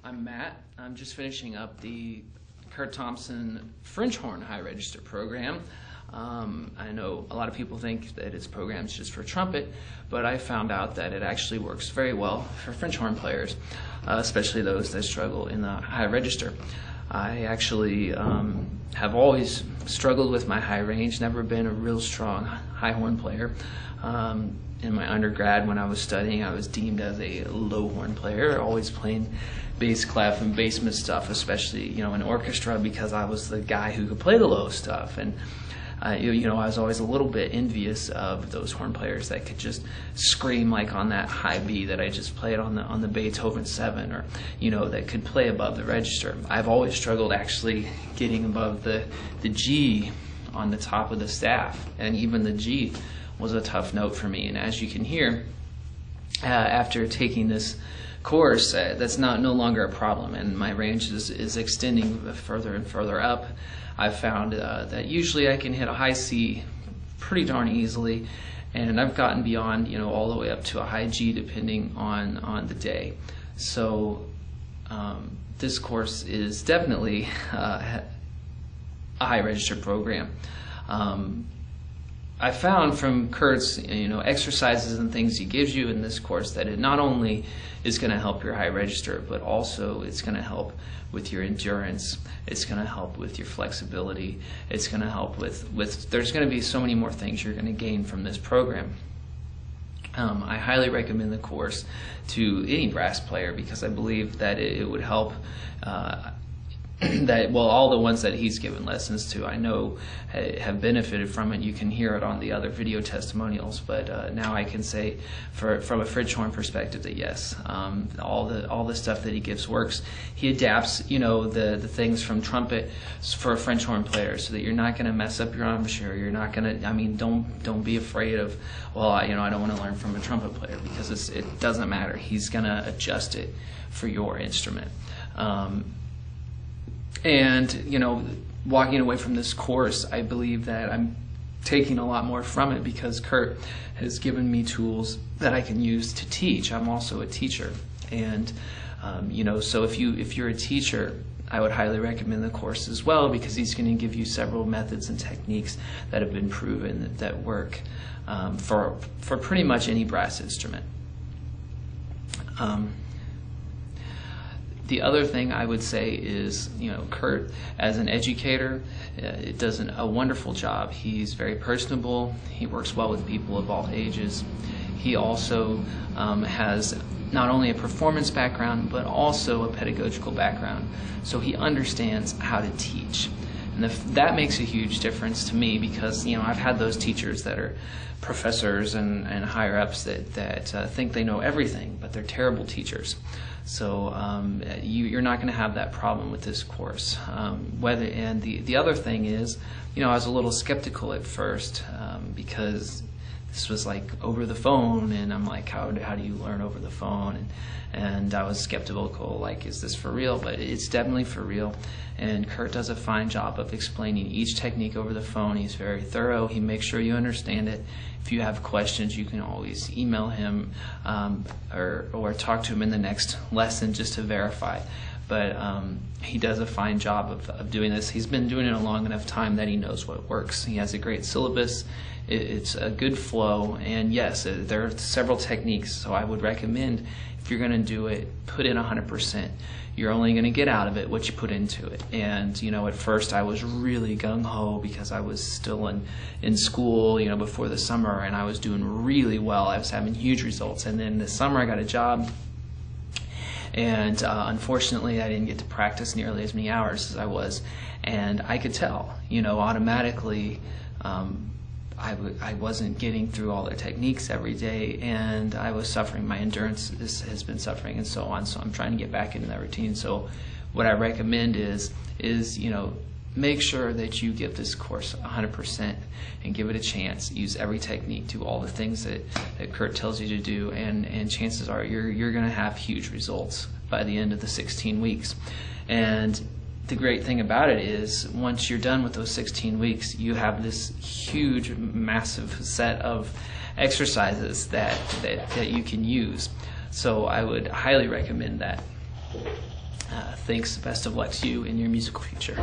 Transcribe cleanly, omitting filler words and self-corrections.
I'm Matt. I'm just finishing up the Kurt Thompson French horn high register program. I know a lot of people think that it's programmed just for trumpet, but I found out that it actually works very well for French horn players, especially those that struggle in the high register. I actually have always struggled with my high range, never been a real strong high horn player. In my undergrad, when I was studying, I was deemed as a low horn player, always playing bass clef and basement stuff, especially in orchestra, because I was the guy who could play the low stuff. And I was always a little bit envious of those horn players that could just scream like on that high B that I just played on the Beethoven 7, or that could play above the register. I've always struggled actually getting above the G on the top of the staff, and even the G was a tough note for me. And as you can hear, after taking this course, that's no longer a problem, and my range is extending further and further up. I've found that usually I can hit a high C pretty darn easily, and I've gotten beyond all the way up to a high G depending on the day. So this course is definitely a high register program. I found from Kurt's exercises and things he gives you in this course that it not only is going to help your high register, but also it's going to help with your endurance, it's going to help with your flexibility, it's going to help with there's going to be so many more things you're going to gain from this program. I highly recommend the course to any brass player, because I believe that it would help all the ones that he's given lessons to, I know have benefited from it. You can hear it on the other video testimonials, but now I can say from a French horn perspective that yes, all the stuff that he gives works. He adapts the things from trumpet for a French horn player, so that you're not going to mess up your embouchure. You're not going to, don't be afraid of, well, I don't want to learn from a trumpet player, because it doesn't matter. He's going to adjust it for your instrument. And walking away from this course, I believe that I'm taking a lot more from it, because Kurt has given me tools that I can use to teach. I'm also a teacher, and so if you're a teacher, I would highly recommend the course as well, because he's going to give you several methods and techniques that have been proven that work for pretty much any brass instrument. The other thing I would say is, Kurt, as an educator, does a wonderful job. He's very personable. He works well with people of all ages. He also has not only a performance background, but also a pedagogical background. So he understands how to teach. And that makes a huge difference to me, because I've had those teachers that are professors and higher ups that think they know everything, but they're terrible teachers. So you're not going to have that problem with this course. And the other thing is, I was a little skeptical at first, because this was like over the phone, and I'm like, how do you learn over the phone? And I was skeptical, like, is this for real? But it's definitely for real. And Kurt does a fine job of explaining each technique over the phone. He's very thorough. He makes sure you understand it. If you have questions, you can always email him or talk to him in the next lesson just to verify. But he does a fine job of doing this. He's been doing it a long enough time that he knows what works. He has a great syllabus. It's a good flow. And yes, there are several techniques, so I would recommend, if you're going to do it, put in 100%. You're only going to get out of it what you put into it. And at first I was really gung-ho, because I was still in school before the summer, and I was doing really well. I was having huge results. And then this summer I got a job, and unfortunately I didn't get to practice nearly as many hours as I was. And I could tell automatically I wasn't getting through all the techniques every day, and I was suffering. My endurance has been suffering, and so on. So I'm trying to get back into that routine. So what I recommend is make sure that you give this course 100% and give it a chance. Use every technique, do all the things that Kurt tells you to do, and chances are you're going to have huge results by the end of the 16 weeks. And the great thing about it is, once you're done with those 16 weeks, you have this huge, massive set of exercises that you can use. So I would highly recommend that. Thanks. Best of luck to you in your musical future.